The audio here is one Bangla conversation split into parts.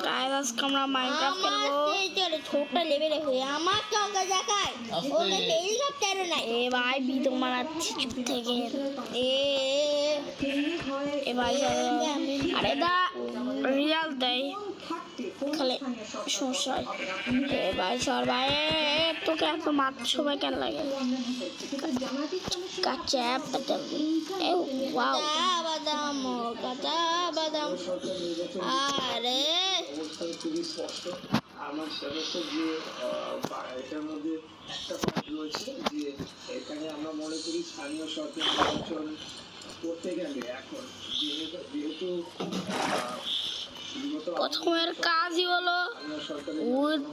গাইস আজকে আমরা মাইনক্রাফট খেলবো। চলে ছোট লেভেলে হয়ে আমার চঙ্গা দেখায় ওকে হেলিকপ্টারও নাই। এ ভাই বিদুম মারাচ্ছি চুপ থেকে। এ ভাই আরে দা রিয়াল দেয় খালে সমস্যা হয়। এ ভাই সর ভাই তোকে এত মারছো ভাই কেন লাগে কাচ্চা এ ওয়াও বাদাম কাঁচা বাদাম। আরে আমার সদস্য যে এটার মধ্যে একটা পয়েন্ট রয়েছে যে এখানে আমরা মনে করি স্থানীয় সরকার নির্বাচন করতে গেলে এখন যেহেতু প্রথমের কাজই হলো উড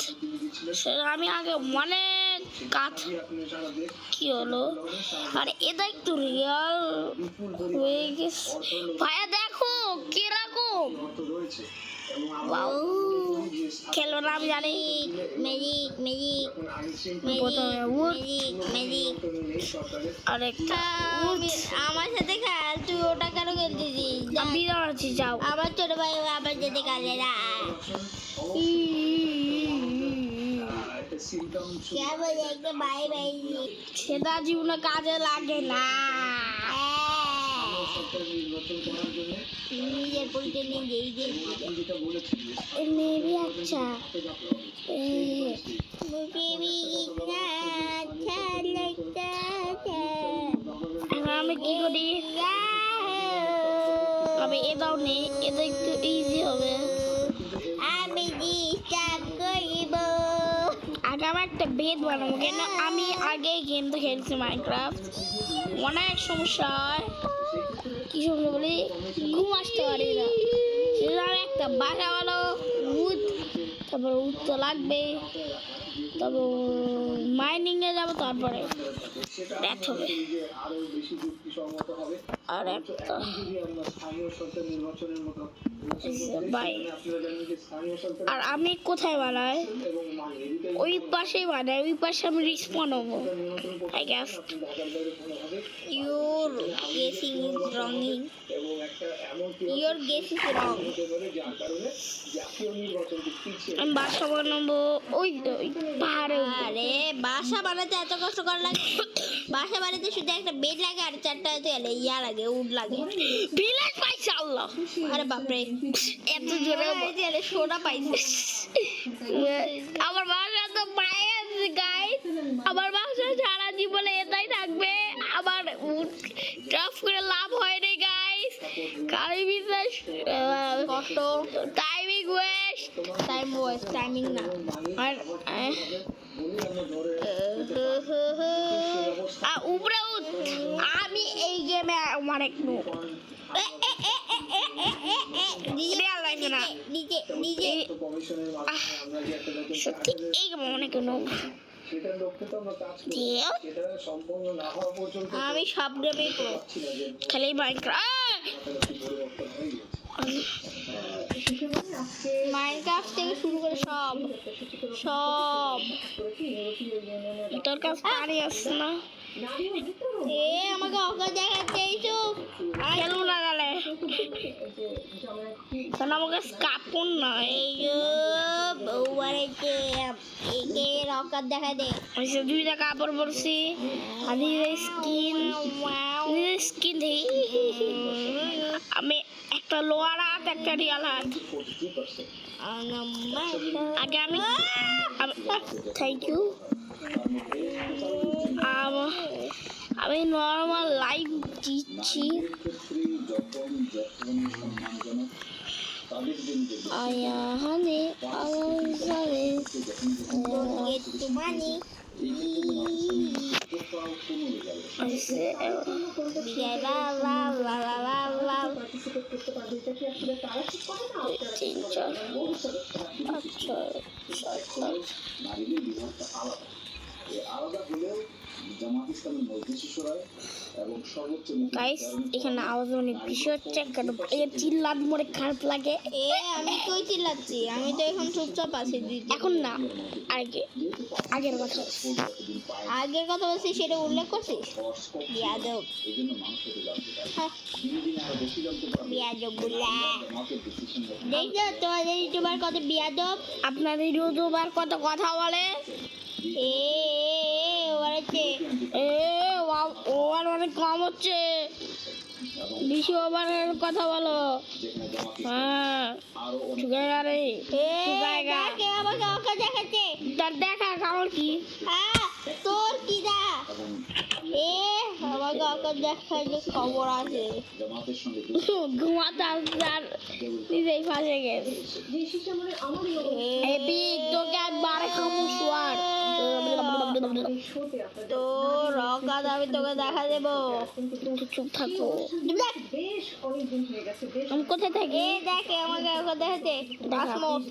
আমি আগে অনেক কাজ কি হলো আর এটা একটু রিয়াল হয়ে গেছে ভাইয়া দেখো কিরকম খেলো না আমি জানি ম্যাজিক ম্যাজিক প্রথমে উড ম্যাজিক। আরেকটা আমার সাথে খেল, তুই ওটা কেন খেলতেছিস? আমি আছি যাও আমার ছোট ভাই আমার সাথে খেলে না। বাই বাই সেটা জীবনে কাজে লাগে না। নিজের পরিচয় নিজেই নেবি আচ্ছা আমি কি করি আমি এ দাও নেই এটা একটু ইজি হবে। আমি ডিস্টার্ব করিব। আগে আমার একটা বেদ বানাবো কেন আমি আগে গেমটা খেলছি মাইনক্রাফট অনেক সমস্যা হয়। কি সমস্যা বলি ঘুম আসতে পারি না সেটা আমি একটা বাসা বানাবো উড তারপর উড তো লাগবে তারপর মাইনিংয়ে যাবো তারপরে ডেথ হবে আর একটা বাই। আর আমি কোথায় বানাই ওই পাশেই বানাই ওই পাশে আমি রিস্পন হবো I guess. Your guessing is wrong. Your guess is wrong. আমি বাসা বানাবো ওই পাহাড়ে। আরে বাসা বানাতে এত কষ্ট করা লাগে? বাসা বানাতে শুধু একটা বেড লাগে আর চারটা ইয়া লাগে উড লাগে। ভিলেজ পাইছে আল্লাহ। আরে বাপরে এত জোরে সোনা পাইছে। আমার বাসা তো পায়ে আছে গাইস আমার বাসা সারা জীবনে এটাই থাকবে। আমার ট্রাফ করে লাভ হয় রে গাইস কারি বিশ্বাস কষ্ট টাইমিং ওয়েস্ট টাইমিং না। আর উপরে আমি এই গেমে অনেক নো সত্যি এই গেমে অনেক নো আমি সব গেমেই খালি মাইনক্রাফট থেকে শুরু করে সব সব তোর কাছে পানি আসছে না আমাকে অকা দেখাচ্ছে এইসব খেলবো না গেলে কারণ আমাকে কাপড় নয় বউ বাড়িতে একে রকার দেখা দে দুইটা কাপড় পরছি আর স্কিন দেখি আমি একটা লোয়ার হাত একটা রিয়াল হাত আগে আমি থ্যাংক ইউ আমি নর্মাল লাইভ দিচ্ছি আয়া হানে আওয়াজে তোমানি তিন চার আচ্ছা আলাদা হলেও জামাত ইসলামের মজলিস শোরায় এবং সর্বোচ্চ গাইস এখানে আওয়াজ অনেক বেশি হচ্ছে কেন এই চিল্লাত মরে খারাপ লাগে আমি কই চিল্লাচ্ছি, আমি তো এখন চুপচাপ আছি দিদি। এখন না আগে আগের কথা আগের কথা বলছি সেটা উল্লেখ করছিস? বিয়াদব, এই জন্য মানুষ হতে জানতে পারে হ্যাঁ, দিনে দিনে আরো বেশি জানতে পারবে বিয়াদব বলে। জামাতের ডিসিশন দেখছো তোমাদের ইউটিউবার কত বিয়াদব? আপনাদের ইউটিউবার কত কথা বলে ওর হচ্ছে ওভার অনেক কম হচ্ছে বেশি ওভারের কথা বলো যেখানে জামাত হ্যাঁ আরো ঠিক আছে জায়গা দেখে আমাকে ওকে দেখাচ্ছে। তার দেখা কামড় কি তোর কি দা আমাকে ওকে দেখাইলে খবর আছে। জামাতের সঙ্গে ঘুমাতে আসছে আর নিজেই ফাঁসে গেছে এপিক তোকে একবারে খামোশ আর তো রকাত আমি তোকে দেখা দেবো। চুপ থাকো দেখ, আমি কোথায় থাকি দেখে আমাকে ওকে দেখাচ্ছে। আসমোস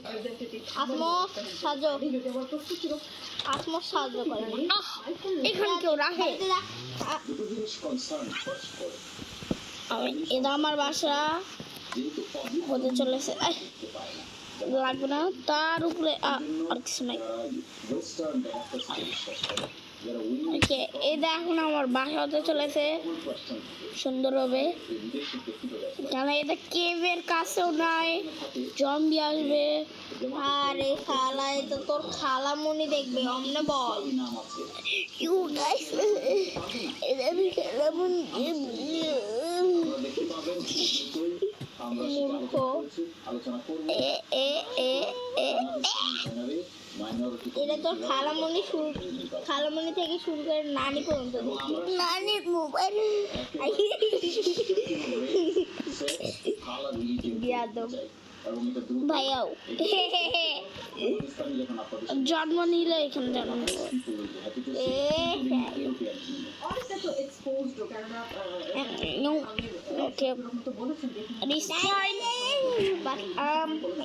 আসমোস সাহায্য, আসমোস সাহায্য করে। আহ, এখানে কেউ রাখে দুটো জিনিস কনসার্ন ফার্স্ট করে এটা আমার বাসা যেহেতু পাবলিক হতে চলেছে আহ, পায় না লাগবে না তার উপরে আর কিছু নাই ওয়েস্টার্ন ডেমোক্রেসিতে বিশ্বাস করে যারা উইমেন ওকে এটা এখন আমার বাসা হতে চলেছে পার্সন সুন্দর হবে লিডারশিপ ব্যক্তিগত ব্যাপার কেন এটা কেভের কাছেও নাই জম্বি আসবে আরে খালাই তো তোর খালামুনি দেখবে অমনে বল। নাম আছে ইউ গাইস এটা আমি কেমন আপনারা দেখতে পাবেন দ্রুতই আমরা সেটা আলোচনা করব এ এ এ এ মাইনরিটি এটা তোর খালামুনি থেকে শুরু করে নানি পর্যন্ত দেখবি। নানি মোবাইল খালা রিলিজিয়ন বিয়াদব এবং এটা দ্রুত ভাইয়াও পাকিস্তানি যখন আপনাদের জন্ম নিলে এখানে জন্ম নেবো। ওকে রিস্পন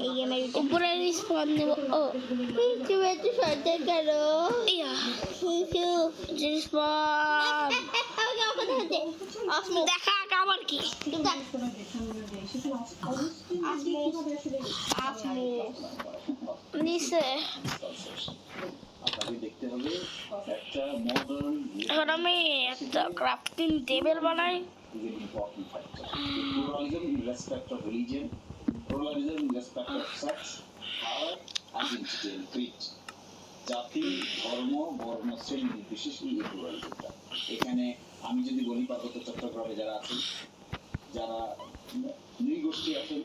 এই গেমের উপরে রিস্পন নেব ও তুমি একটু সজ্জা করো। ইয়া রিস্পন দেখা কামড় কি নিচে আপনাকে দেখতে হবে একটা মডার্ন এখন আমি একটা ক্রাফটিং টেবিল বানাই important factor. Pluralism in respect of religion, pluralism in respect of sex, power, identity and creed. জাতি ধর্ম বর্ণ শ্রেণী নির্বিশেষে এই প্লুরালিজমটা এখানে আমি যদি বলি পার্বত্য চট্টগ্রামে যারা আছেন যারা নৃগোষ্ঠী আছেন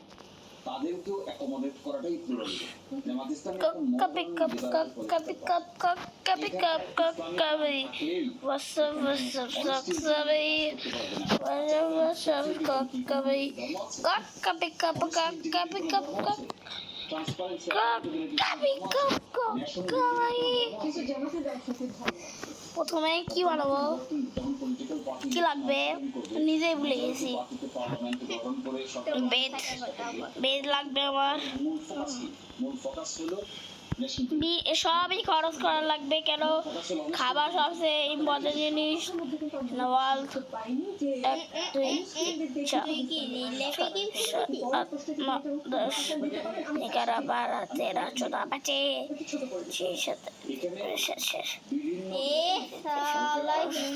তাদেরকেও অ্যাকোমোডেট করাটাই প্লুরালিজম জামাত ইসলাম কপি কপ কপ কপি কপ কপ কপি কপ কপ কপি ওয়াসব ওয়াসব সবসবই ওয়াসব কপ কপি কপ কপি কপ কপ কপি কপ কপ ট্রান্সপারেন্সি কপি কপ কপ কপি প্রথমে কি বানাবো কি লাগবে নিজেই ভুলে গেছি বেদ বেদ লাগবে আমার মূল ফোকাস হলো সবই খরচ করা লাগবে কেন খাবার সবচেয়ে ইম্পর্টেন্ট জিনিস ওয়ার্ল্ড 1 2 4 11 12 13 14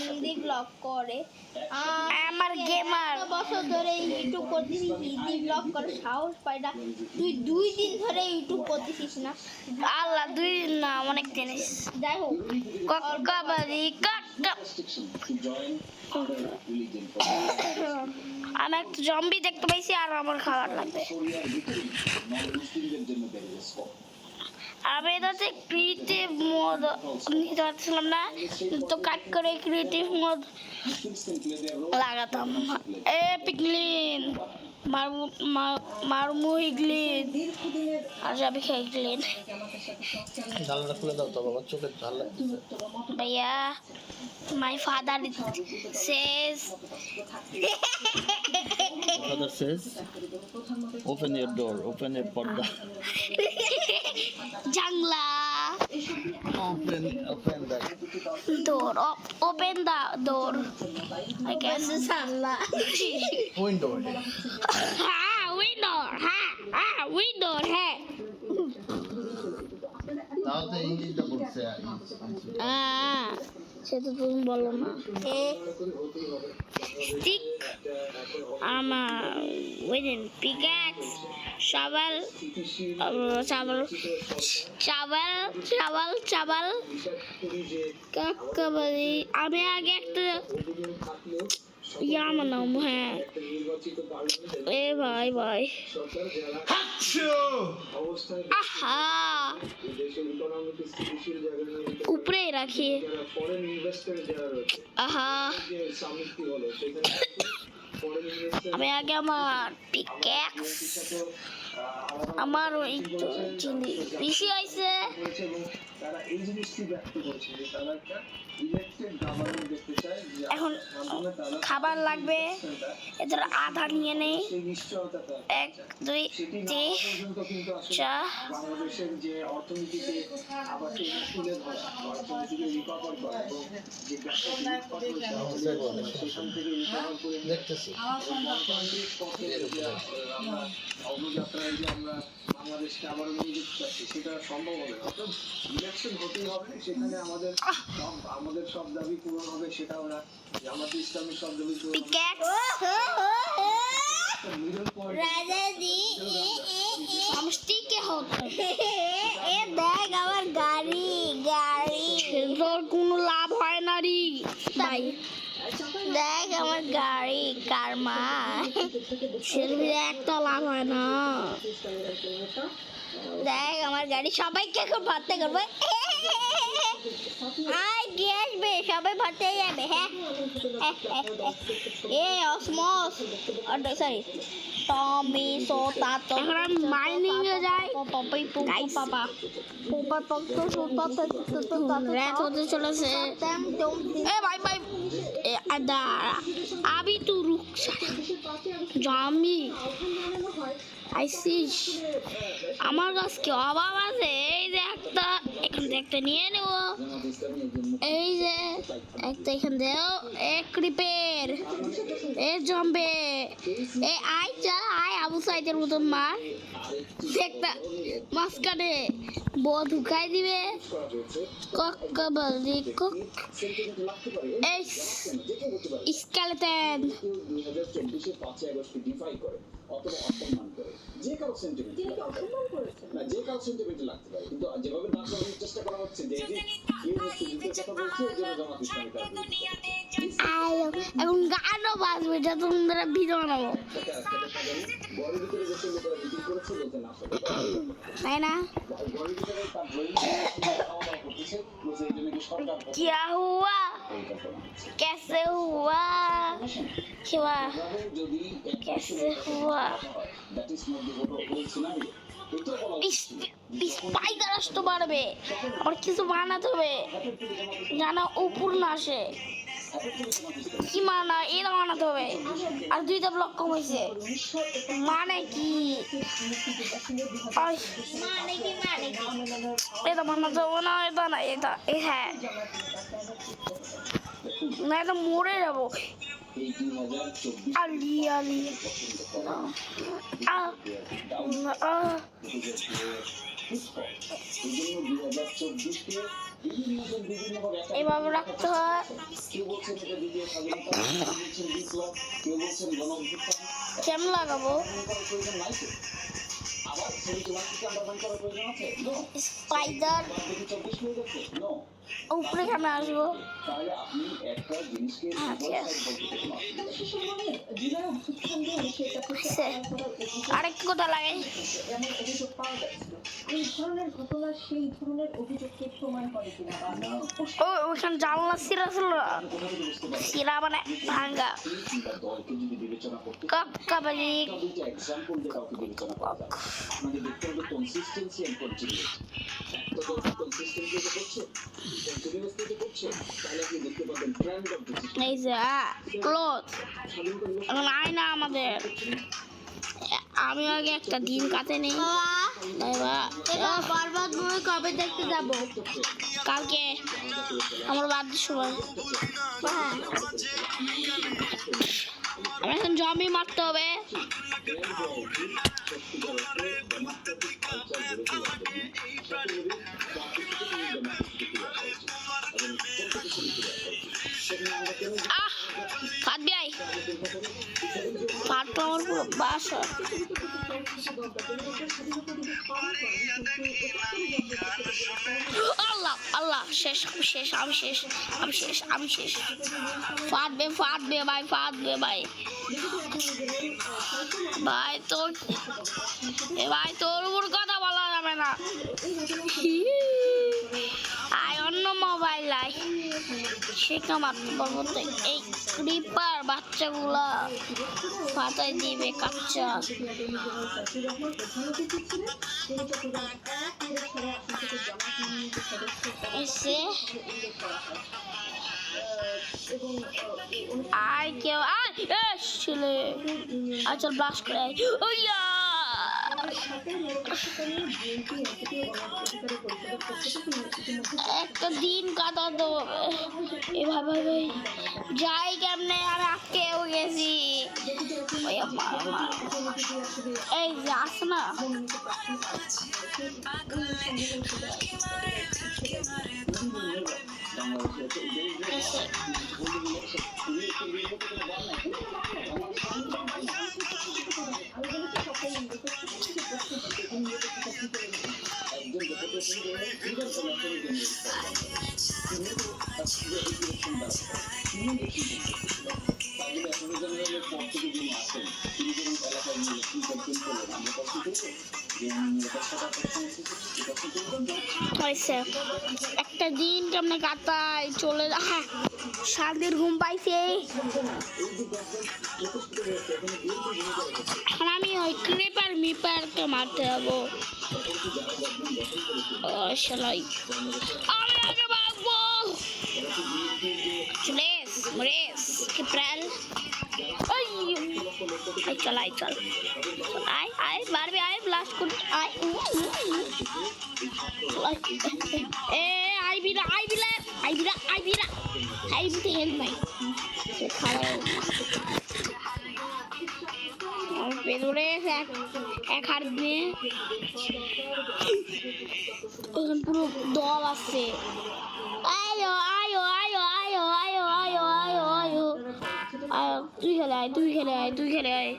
হিন্দি ব্লগ করে আমার গেমার বছর ধরে ইউটিউব করতেছিস, হিন্দি ব্লগ করে সাহস পাই না। তুই 2 দিন ধরে ইউটিউব করতেছিস না। আল্লাহ 2 দিন না অনেক জিনিস যাই হোক কক্কাবাড়ি আমি একটা জম্বি দেখতে পাইছি আর আমার খাবার লাগবে আমি এটাতে ক্রিয়েটিভ মোড নিতে পারছিলাম না তো কাট করে ক্রিয়েটিভ মোড লাগাতাম এ পিকলিন মারমু হিগলিন আর যাবি খাইগলিন জানলা খুলে দাও তো বাবা চোখের ঝাল ভাইয়া my father Sage Father says, open your door, open your porta. জাংলা Open that. Door. Open the door. I guess. সাল্লাহ Window. Window. Window. তাও তো ইংলিশটা বলছে সেটা তুমি বলো না। Stick. Pickaxe. Shovel. কাকা বলি আমি আগে একটা বানাম। হ্যাঁ এ ভাই আহা উপরে রাখি। আহা আমি আগে আমার পিক্যাক্স আমার ওই তো চিনি বেশি হয়েছে। তারা এই জিনিসটি ব্যক্ত করেছে যে তারা একটা ইলেকটেড গভর্নমেন্ট দেখতে চায় যে এখন তারা খাবার লাগবে, এদের আধা নিয়ে নেই। সেই নিশ্চয়তাটা 1 2 3 পর্যন্ত কিন্তু আসলে 4 বাংলাদেশের যে অর্থনীতিকে আবার তুলে ধরা অর্থনীতিকে রিকভার করা এবং যে সেখান থেকে রিকভার করে দেখতেছি গণতান্ত্রিক পথে যে আমরা অগ্রযাত্রায় যে আমরা বাংলাদেশকে আবার নিয়ে যেতে চাচ্ছি সেটা সম্ভব হবে না। অর্থাৎ ইলেকশন হতেই হবে, সেখানে আমাদের সব দাবি পূরণ হবে, সেটা আমরা জামাতে ইসলামের সব দাবি পূরণ হবে। পিক্যাক্স মিডল পয়েন্ট রাজা জি সমষ্টি কে হতো এ দেখ আমার গাড়ি তোর কোনো লাভ হয় না রে ভাই। দেখ আমার গাড়ি কারমা সেলফি একটা লাভ হয় না। দেখ আমার গাড়ি সবাইকে এখন ভর্তি করবো আয় কে আসবে সবাই ভর্তি হয়ে যাবে। হ্যাঁ এ অসমস সরি টমি সোতা তো এখন আমি মাইনিং এ যাই। রাত হতে চলেছে। এ ভাই আবি তু রুক জামি আইসিস আমার কাছ কি অভাব আছে। এই যে একটা এখান থেকে একটা নিয়ে নেব, এই যে একটা এখান দেও এক রিপেয়ার এ জম্বে এ আই চা আই আবু সাইদের মতন মার একটা মাঝখানে বউ ঢুকাই দিবে। কক বলি কক এই স্কেলেটন 2024 5 আগস্ট ডিফাই করে অথবা অসম্মান করে যে কারো সেন্টিমেন্ট না যে কারো সেন্টিমেন্ট লাগতে পারে, কিন্তু যেভাবে নাচ করার চেষ্টা করা হচ্ছে যে কথা বলছে যে জামাত ইসলামী এখন গানও বাজবে যা তোমরা ভিডিও বানাবো গড়ের ভিতরে যে লোকেরা মিটিং করেছে বলতে না তাই না। গড়ের ভিতরে তার ড্রয়িং খাওয়া দাওয়া করতেছে বলছে এই জন্য কি সরকার क्या हुआ এই কল্পনা করছে। कैसे हुआ क्या যদি कैसे हुआ that is not the whole scenario. এটা বলা স্পাইডার আসতে পারবে আর কিছু বানাতে হবে জানা উপর না আসে কি মানা এটা বানাতে হবে আর 2টা ব্লক কম হয়েছে মানে কি এটা বানাতে হবে না এটা না এটা হ্যাঁ না এটা মরে যাবো এই 2024 আলি আলি এভাবে রাখতে হয়। কেউ বলছেন এটা দ্বিতীয় স্বাধীনতা, কেউ বলছেন বিপ্লব, কেউ বলছেন গণঅভ্যুত্থান। কেমন লাগাবো প্রয়োজন নাই তো। আবার 71 কে আন্ডারমাইন করার প্রয়োজন আছে? নো। স্পাইডার 24 হয়ে গেছে? নো। উপরে কেমন আসবো তাহলে আপনি একটা জিনিসকে আরেকটু কথা লাগে ও ওখানে জানলা সিরা ছিল সিরা মানে ভাঙ্গা দলকে যদি বিবেচনা করতে কাকা বালি দুটো এক্সাম্পল দিয়ে কাউকে বিবেচনা করা যায়। আমাদের দেখতে হবে কনসিস্টেন্সি এন্ড কন্টিনিউইটি। একটা দল কনসিস্টেন্সি করছে, কন্টিনিউয়াসলি করছে, তাহলে আপনি দেখতে পাবেন ট্রেন্ড অফ ডিসিশন। এই যে ক্লোথ এখন আয় না আমাদের আমি আগে একটা দিন কাটে নেই বাই বাই। বরবাদ মুভি কবে দেখতে যাব? কালকে আমার বার্থডে সময়। হ্যাঁ আমার এখন জমি মারতে হবে। ফাট বিয়াই ফাট তো আমার পুরো বাসা। আল্লাহ আল্লাহ শেষ শেষ আমি শেষ আমি শেষ আমি শেষ। ফাটবে ভাই ফাটবে ভাই। ভাই তোর ভাই তোর উপর কথা বলা যাবে না। আয় অন্য মোবাইল আয় শেখা মারতে পারবো তো। এই ক্রিপার বাচ্চাগুলা ফাটাই দিবে কাচ্চা। এসে আয় কেউ আয় ছেলে আচ্ছা ব্লাস্ট করে আয়। ওইয়া একটা দিন কাটাতো এভাবে যাই কেমনে আর আটকেও গেছি। এই যে আস না একটা দিন কেমনে কাটায় চলে শান্তির ঘুম পাইছে। এখন আমি ওই ক্রেপার মিপারকে মারতে যাবো। আমি আগে ভাগবো। রেস রেস ক্রেপার চল আয় চল আয় আয় মারবে আয় ব্লাস্ট কর আয়। এ আইবিরা আইবিরা আইবিরা আইবিরা আইবিতে হেল্প নাই পেদরে এক হাত নিয়ে ওখানে পুরো দল আছে। আয়ো আয়ো আয়ো আয়ো আয়ো আয়ো আয়ো আয়ো তুই খেলে আয় তুই খেলে আয় তুই খেলে আয়।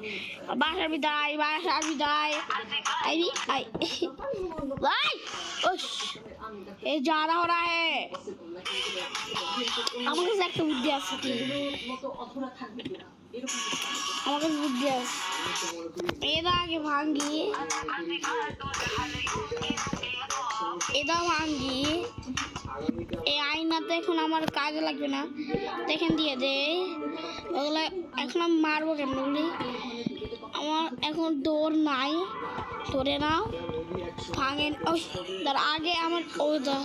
বাসার বিদায় বাসার বিদায় আইবি আই ভাই ওস এ যা रहा हो रहा है। আমার কাছে একটা বুদ্ধি আছে কি আমার কাছে বুদ্ধি আছে। এটা আগে ভাঙ্গি এটা ভাঙ্গি এই আয়নাতে এখন আমার কাজে লাগবে না দেখেন দিয়ে দে ওগুলো। এখন আমি মারবো কেন বলি আমার এখন দৌড় নাই ধরে নাও ভাঙেন ওই তার আগে আমার ওটা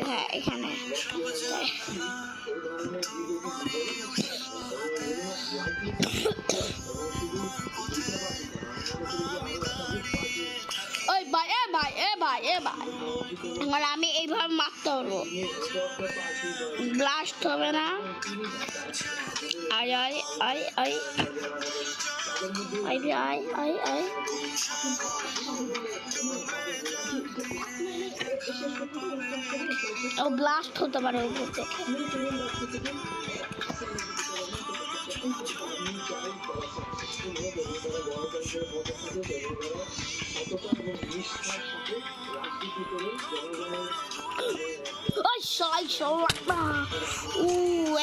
হ্যাঁ এখানে ওই ভাই এ ভাই এ ভাই এ ভাই এবার আমি এইভাবে মারতে পারবো ব্লাস্ট হবে না। আয় আয় আয় আয় আয় আয় আয় আয় ও ব্লাস্ট হতে পারে উপর থেকে।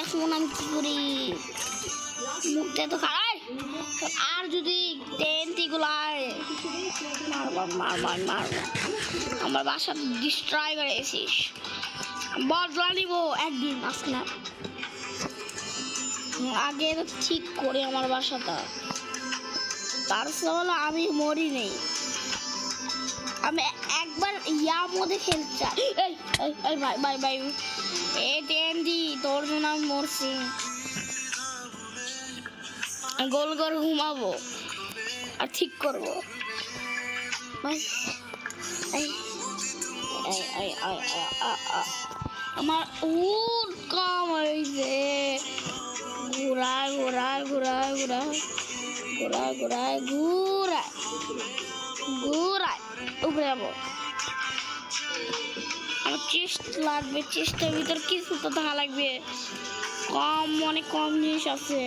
এখন আমি কি করি মুখটা তো খারাপ আর যদি টেন্টি গুলায় মারবার মারবার মারবার আমার বাসা ডিস্ট্রয় করে এসিস বদলা নিব একদিন আসলে আগে ঠিক করে আমার বাসাটা তার সাথে আমি মরি নেই। আমি একবার ইয়ার মধ্যে খেলতে চাই। এই ভাই ভাই ভাই এ টেন্টি তোর জন্য আমি মরছি গোল করে ঘুমাবো আর ঠিক করবো। বাস আমার উট কম হয়েছে। ঘুরায় ঘুরায় ঘুরায় ঘুরায় ঘুরায় ঘুরায় ঘুরায় ঘুরায় উপরে যাবো। আমার চেস্ট লাগবে, চেস্টের ভিতর কিছু তো থাকা লাগবে। কম, অনেক কম জিনিস আছে।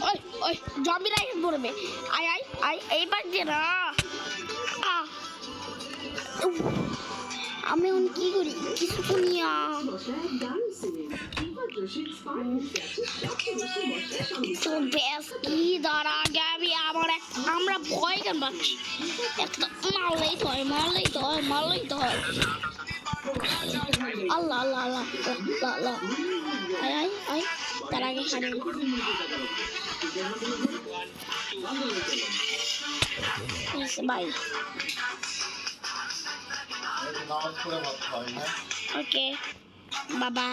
ওই ওই জম্বিরা এসে পড়বে। আয় আয় আয়, এইবার যে না আমি এখন কি করি? কিছু তো নিয়া তো ব্যাস কি দাঁড়া গাবি আমরা ভয় কেন পাচ্ছি? একটা মারলেই তো হয়, মারলেই তো হয়, মারলেই তো হয়। আল্লাহ আল্লাহ আল্লাহ আল্লাহ আল্লাহ। আয় আয় আয়, তার আগে হারিয়ে বাই। নামাজ পড়ে ভাত খাওয়াই না। ওকে বাবা।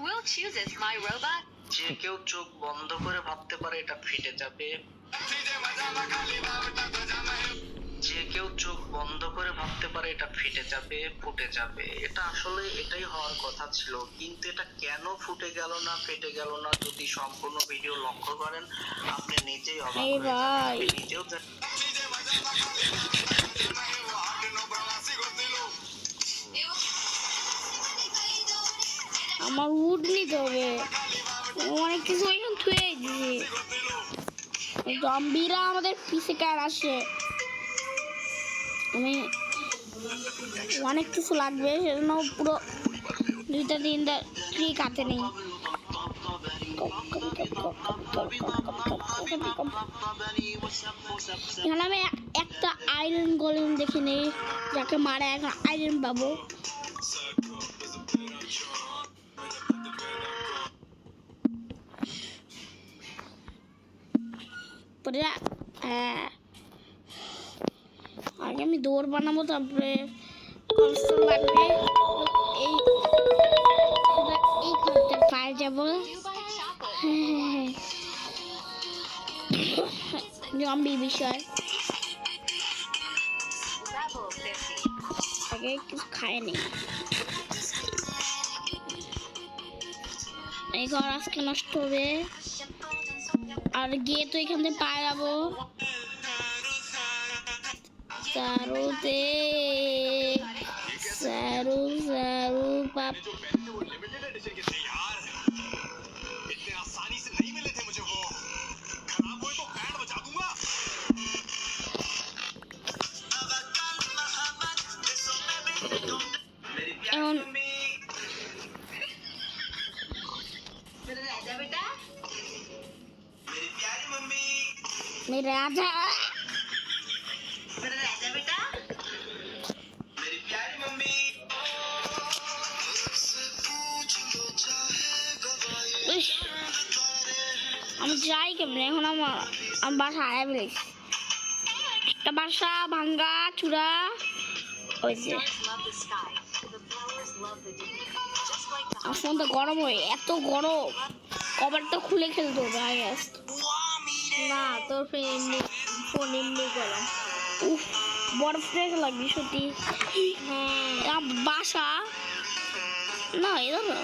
Will chooses my robot. যে কেউ চোখ বন্ধ করে ভাবতে পারে এটা ফেটে যাবে। যে কেউ চোখ বন্ধ করে ভাবতে পারে এটা ফেটে যাবে, ফুটে যাবে। এটা আসলে এটাই হওয়ার কথা ছিল, কিন্তু এটা কেন ফুটে গেল না, ফেটে গেল না, যদি সম্পূর্ণ ভিডিও লক্ষ্য করেন আপনি নিজেই অবাক এই হয়ে যাবেন। ভাই। আমি নিজেও আমার উড নিতে হবে, অনেক কিছু এখানে থুয়ে দিয়েছি। জম্বিরা আমাদের পিছে কার আসে, আমি অনেক কিছু লাগবে, সেজন্য পুরো 2-3টা ট্রিক হাতে নেই। এখানে আমি একটা আয়রন গোলেম দেখে নেই, যাকে মারা এখন আয়রন পাবো। আগে আমি দৌড় বানাবো, তারপরে লাগবে এই করতে পারে যাবো। জম্বি বিষয় Level 50. আগে কিছু খায়নি। এই ঘর আজকে নষ্ট হবে, আর গিয়ে তো এখান থেকে পায়ে যাবো। সারুতে সারু সারু পাপ এখন मेरे राजा আমি যাই কেমনে এখন? আমার বাসা আয়া বলেছি, একটা বাসা ভাঙ্গা চূড়া হয়েছে। Love the sky. The flowers love the deep. Just like the আমার ফোনটা গরম হয়ে, এত গরম, কভারটা খুলে খেলতে হবে আগে। না, তোর ফোন এমনি গরম। উফ, বরফ রেখে লাগবে সত্যি। হ্যাঁ, বাসা না, এটা না,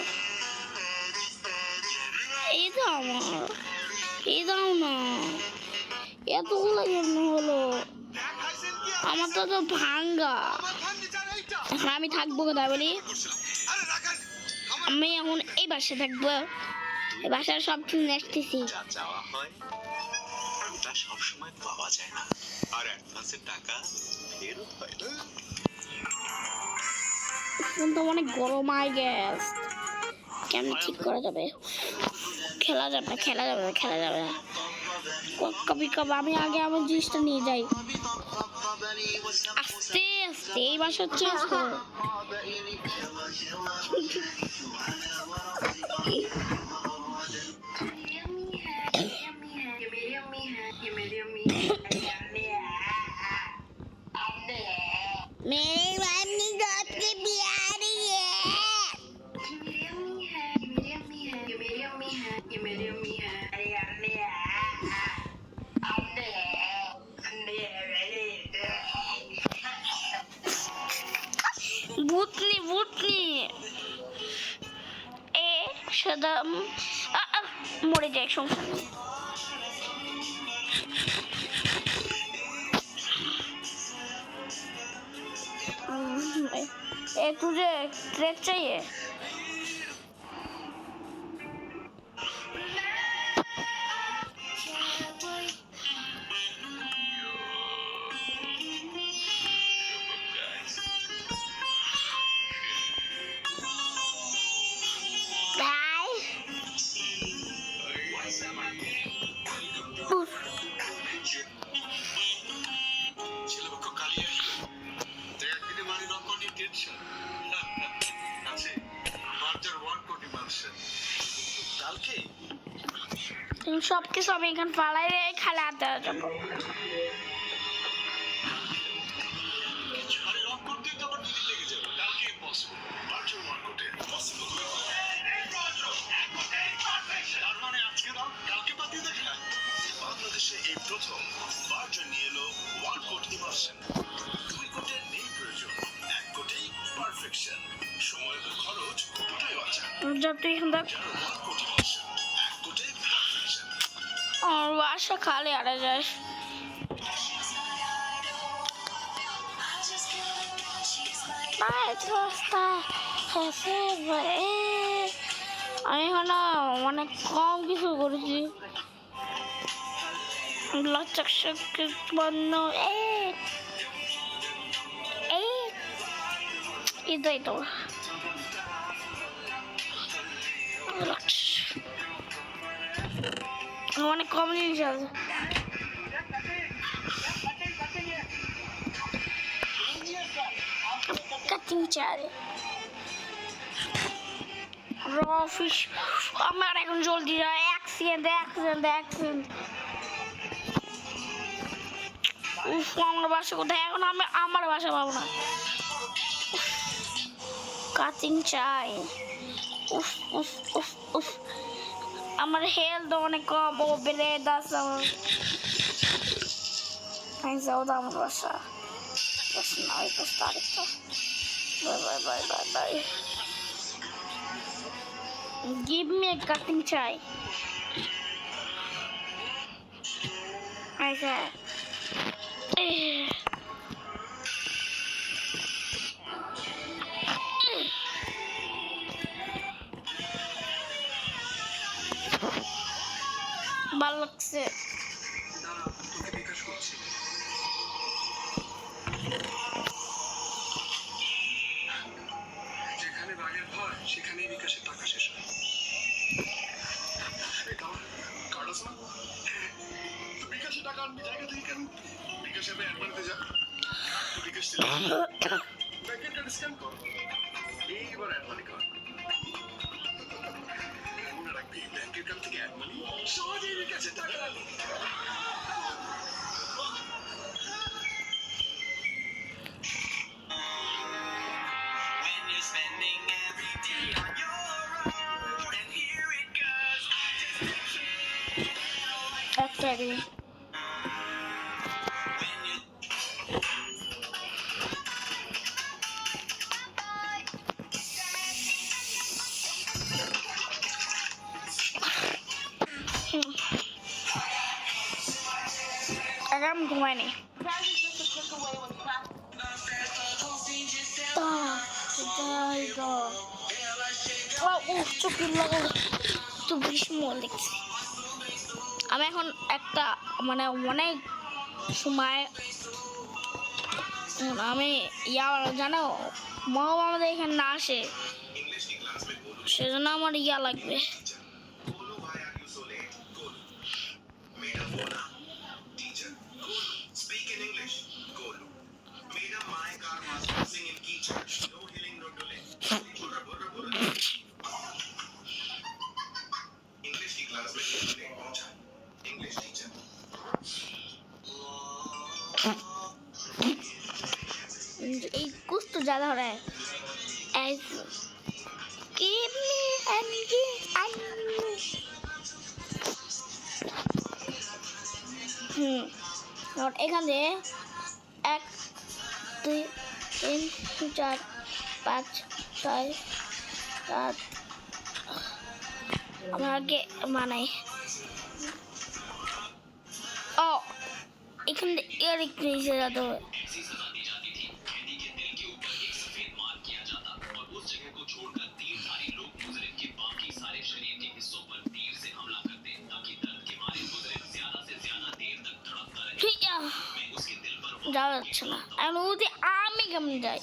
এটা আমার, এটাও না, এতগুলো কেমন হলো? আমার তো ভাঙ্গা। এখন আমি থাকবো কোথায় বলি? আমি এখন এই বাসায় থাকবো, এই বাসার সব কিছু নেসতেছি। যা চাওয়া হয় তা সবসময় পাওয়া যায় না, আর অ্যাডভান্সের টাকা ফেরত হয় না। কিন্তু অনেক গরম আই গ্যাস, কেমন ঠিক করা যাবে? খেলা যাবে না, খেলা যাবে না, খেলা যাবে না। কবি কবি আমি আগে আমার জিনিসটা নিয়ে যাই, আস্তে আস্তে। এই বাসা চেঞ্জ করো। मेरी मम्मी दूध की पिया रही है। ये मेरी अम्मी है, ये मेरी अम्मी है, ये मेरी अम्मी है, ये मेरी अम्मी है। ভূতনি ভূতনি এ সদা মরে যায় সমস্যা নেই। ए तुझे ट्रेक चाहिए? भाई उफ, ছেলেপক্ষ কালি আসলো তো একদিনে বাড়ি রক্ষণী টেনশন আছে মার্জার 1 কোটি মানুষের কালকে तुम सबके सब एखन पालाई रे खेलाते যাবো। আরে রক করতে তো আবার 2 দিন লেগে যাবে কালকে ইম্পসিবল মার্জার 1 কোটি পসিবল তার মানে আজকে দাও কালকে বাতি দেখা বাংলাদেশে এই প্রথম মার্জার নিয়ে এলো 1 কোটি ইমার্শন 2 কোটির নেই প্রয়োজন 1 কোটি পারফেকশন সময় ও খরচ দুটোই বাঁচা जब तू एखन तक 1 কোটি ইমার্শন 1 কোটি পারফেকশন और आशा खा ले आ जाए। আমি হলো অনেক কম কিছু করেছি বন্ধ এটাই তো অনেক কম জিনিস আছে। কাটিং চারে র ফিশ আমার এখন জলদি যায় অ্যাক্সিডেন্ট উফ আমার বাসা কোথায় এখন আমি আমার বাসা পাবো না। কাটিং চাই উফ উফ উফ উফ আমার হেলথ অনেক কম ও বেড়ে দাস আমি যাও তো আমার বাসা নয় তারিখ তো by give me a cutting chai I said ভালো লাগছে তোকে বিকাশ করছি যেখানে বাঘের ভয় সেখানেই বিকাশের টাকা শেষ হয় এটা কার্ড আছে না তো বিকাশের টাকা আনবি জায়গা থেকে কেন বিকাশে অ্যাডভান্সে যা বিকাশ ব্যাংকের কার্ড স্ক্যান কর এইবার অ্যাডভান্স কর মনে রাখবি ব্যাংকের কার্ড থেকে অ্যাডভান্স সহজেই বিকাশের টাকা আনবি একটা দিন আগাম ঘুমায়নি চোখের লাগালো তো ভীষণ দেখছি আমি এখন একটা মানে অনেক সময় আমি জানো মা বাবা আমাদের এখানে না আসে সেজন্য আমার লাগবে এই ज़्यादा हो रहा है ऐसे give me and give and और এখানে 1 2 3 4 5 6 7 আমাকে মানাই ও এখানে এর নিচে যেতে হবে ঠিক আছে যাওয়া যাচ্ছে না এখন ওদি আমি কেমন যাই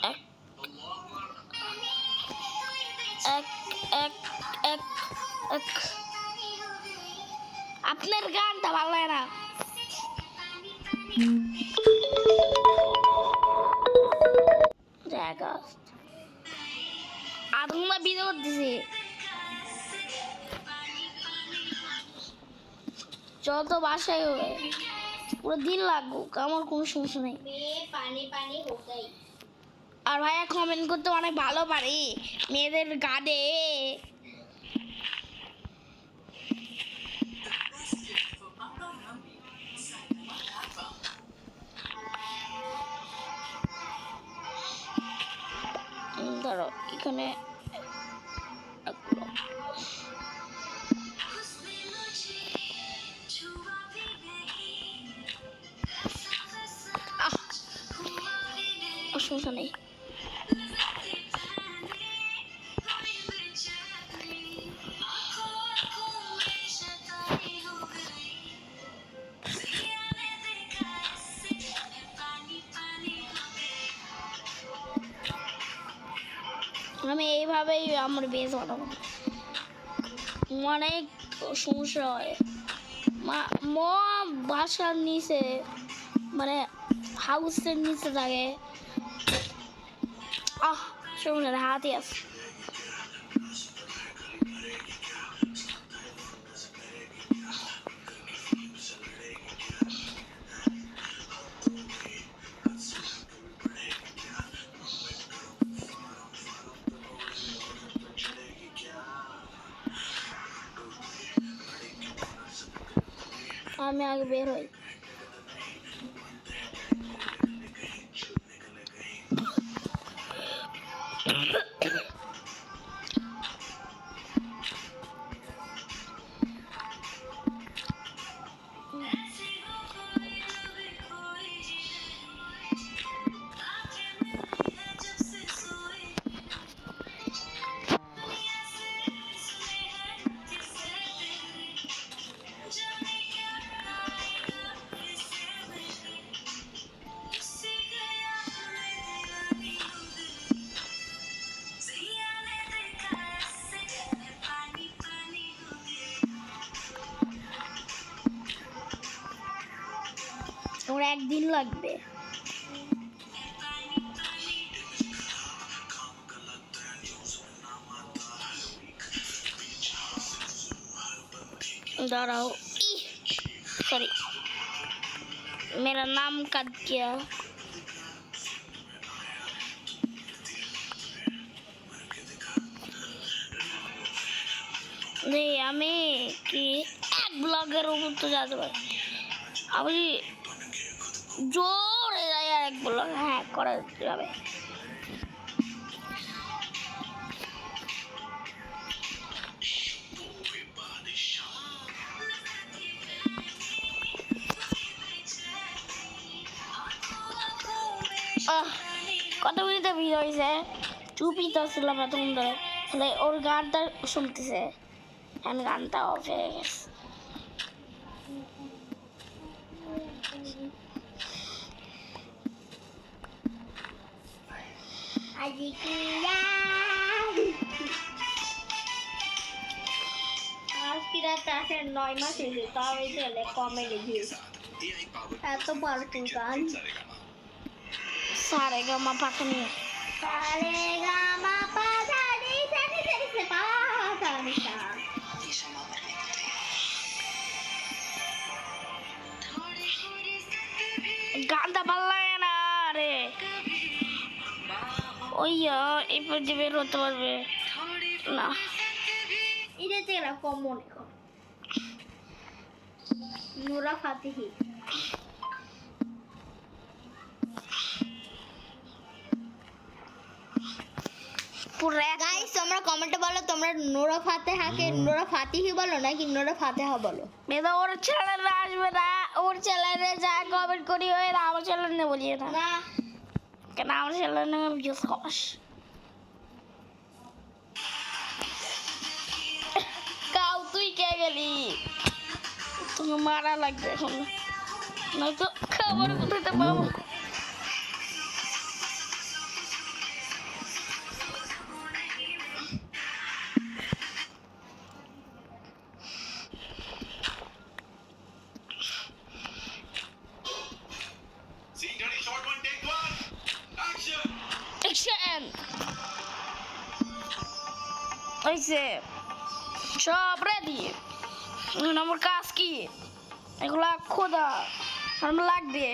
এক এক এক এক এক আপনার গানটা ভালো লাগে না জায়গা আধ ঘন্টা ভিডিও করতেছি যত বাসায় হবে পুরো দিন লাগুক আমার কোনো সমস্যা নেই পানি পানি हो गई আর ভাইয়া কমেন্ট করতে অনেক ভালো পারে মেয়েদের গানে ধরো এখানে সমস্যা নেই আমি এইভাবেই আমার বেশ বানাবো অনেক সমস্যা হয় বাসার নিচে মানে হাউসের নিচে থাকে সমস্যা নেই হাতে আছে আমি আগে বের হই তোর একদিন লাগবে दाराओ सॉरी मेरा नाम कट गया नहीं हमें कि एक ब्लॉगर ऊपर तो जाते भाई अभी जोर यार एक ब्लॉग हैक करा যাবে কত মিনিটের ভিডিও হয়েছে চুপই তো ছিলাম এতক্ষণ ধরে তাহলে ওর গানটা শুনতেছে আমি গানটা অফ হয়ে গেছে আজকে রাত 9 মাস হয়েছে তাও এই ছেলে কমেডি ভিউজ এত পারফুল গান सारे गामा पाखनी सारे गामा पा धा नी सा नी सा नी सा पा धा नी सा गानটা ভালো লাগে না আরে ওই এই পর্যায়ে বের হতে পারবে না। এটা হচ্ছে একটা কমন এখন নোরা ফাতেহি। গাইস তোমরা কমেন্টে বলো তোমরা নোরা ফাতেহাকে নোরা ফাতিহি বলো নাকি নোরা ফাতেহা বলো। মেয়েদা ওর চ্যানেলে আসবে না, ওর চ্যানেলে যা কমেন্ট করি ওই আমার চ্যানেলে বলিয়ে না না কেন, আমার চ্যানেলে ভিডিও খাস কাউ তুই কে গেলি, তুমি মারা লাগবে এখন, নয়তো খাবার কোথায় তো পাবো। Scene 30, short one, take one. Action. Action! ওইসে সব রেডি, আমার কাজ কি এগুলা খোদা আমার লাগবে।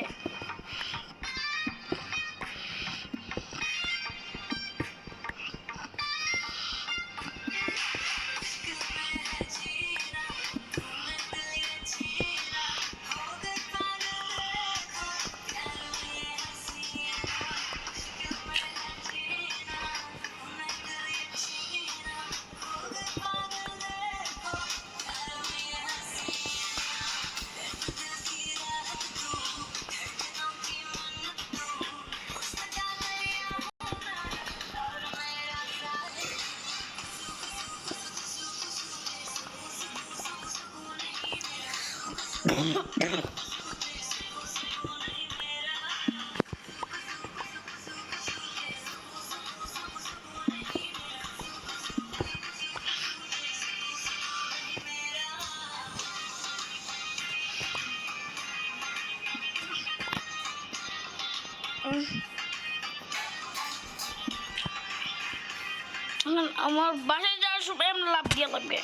আমার বাসায় যাওয়ার সময় আমি লাভ দিয়ে লাগবে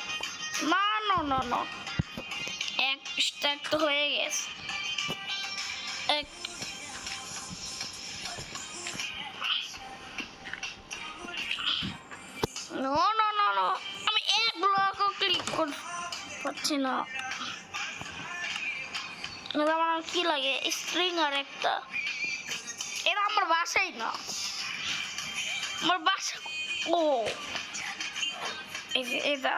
না, না না না, এক স্ট্যাক তো হয়ে গেছে। এক না না না না, আমি এক ব্লকও ক্লিক করতে পারছি না। এটা আমার কি লাগে স্ট্রিং আর একটা, এটা আমার বাসাই না, আমার বাসা ও এই যে এটা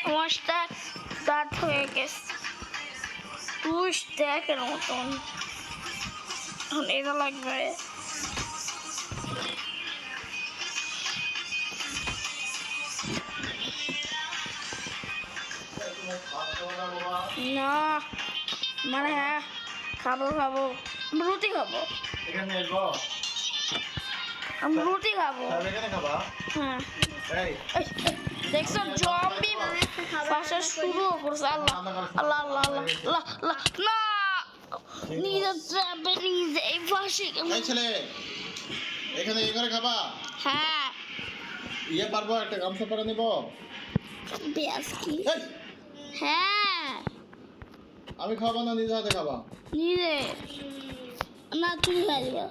আমার স্ট্যাক স্টার্ট হয়ে গেছে, তুই স্ট্যাকের মতন এখন এটা লাগবে। না মানে হ্যাঁ খাবো খাবো, রুটি খাবো, এখানে আসবো, আমি রুটি খাবো। তাহলে এখানে খাবা। হ্যাঁ এই দেখছো জম্বি ভাষা শুরু করছে। আল্লাহ আল্লাহ আল্লাহ আল্লাহ আল্লাহ আল্লাহ না, নিজে ট্র্যাপে নিজে এই ফাঁসি। এই ছেলে এখানে এই করে খাবা। হ্যাঁ ইয়ে পারবো, একটা গামছা পরে নিব। পেঁয়াজ কি? এই, হ্যাঁ আমি খাবো না, নিজে হাতে খাবা। নিজে না, তুমি খাইবা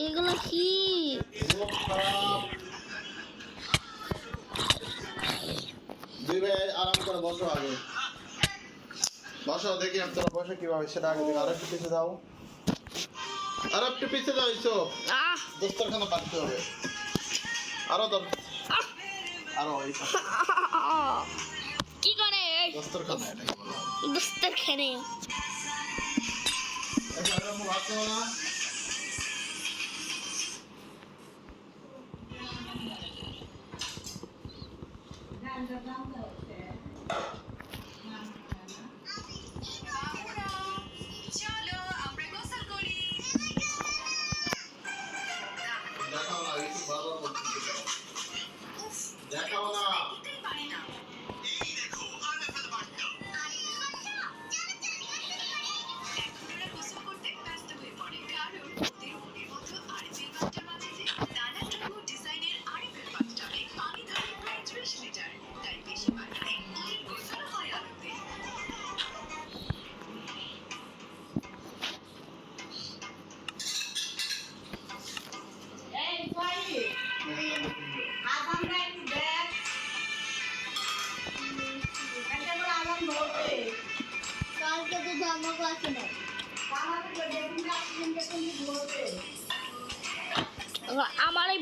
এগুলো কি? মুখ খারাপ। দুই ভাই আরাম করে বসো, আগে বসো, দেখি আমি তোমার বসে কিভাবে সেটা আগে দেখি। আর একটু পিছিয়ে দাও, আর একটু পিছিয়ে দাও, এইসব আহ দোস্তরখানা বাড়তে হবে। আরো আরো ওই কি করে দোস্তরখানা, এটাকে বলা হয়। দুস্তের খেনে আচ্ছা, আর আমি ভাত খাবো না। চলো আমরা গোসল করি। দেখাও না, একটু বারবার বলছি। দেখাও না। দিতেই পারি না। এই দেখো আরএফএল বার্তা। এখন ওরা গোসল করতে ব্যস্ত হয়ে পড়ে, কারণ ওদের মনের মতো আরএফএল বাথটাব আছে যে নানান রকম ডিজাইনের আরএফএল বাথটাবে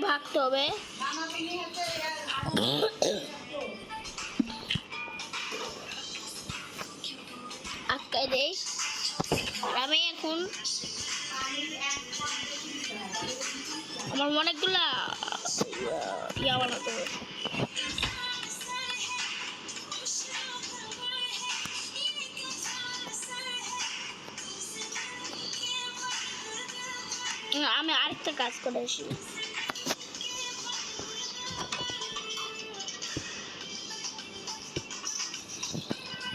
ভাগতে হবে। আটকাই দেই। আমি এখন আমার অনেকগুলা ইয়া বানাতে হবে। আমি আরেকটা কাজ করে আসি।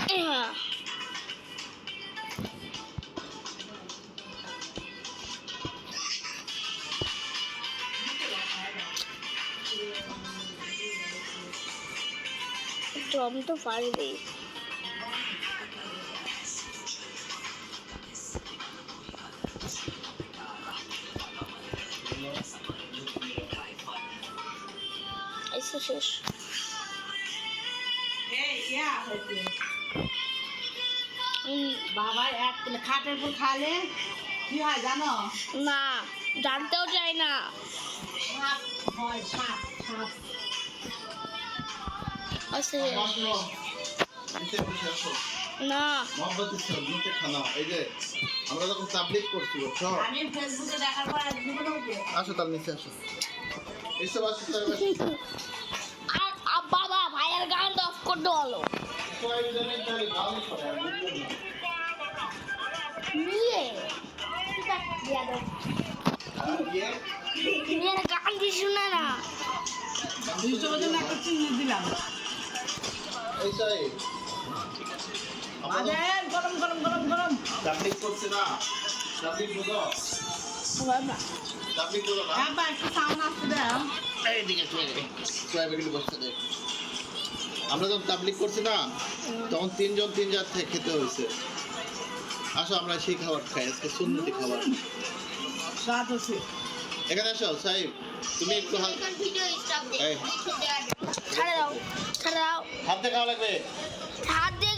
হ্যাঁ জম তো পারবে। এসে শেষ। বাবা এক খাটের উপর খালে কি হয় জানো? না জানতেও চাই না। সাপ হয়, সাপ সাপ। আচ্ছা আসো নিচে বসে আসো না মোহাম্মদ ইসলাম নিচে খানা এই যে আমরা যখন তাবলীগ করছি বুঝছো আমি ফেসবুকে দেখার পর জীবনে উঠে আসো তার নিচে আসো এসব আসো তার আর বাবা ভাইয়ের গান অফ করতে বলো। কয়েকজনের তাহলে গান করে আর বুঝলেন না। নিয়ে আর ইয়ে নিয়ে গান কি শুনে না। 200 বছর একটা চিনি দিলাম। এই সাহেব আরে গরম গরম গরম গরম। তাবলীগ করছে না তাবলীগ বুঝো তাবলীগ বুঝো না বাবা একটু সাউন্ড আসতে দাও। এইদিকে সোহেব এগুলো বসতে দে আমরা যখন তাবলীগ করছি না তখন তিন জাত থেকে খেতে হয়েছে আসো আমরা সেই খাবার খাই আজকে সুন্নতি খাবার স্বাদ হচ্ছে। এখানে আসো সাহেব তুমি একটু ভিডিও স্টপ দে। এই ছাড়ে দাও ছাড়ে দাও। হাতে খাওয়া লাগবে হাত দিয়ে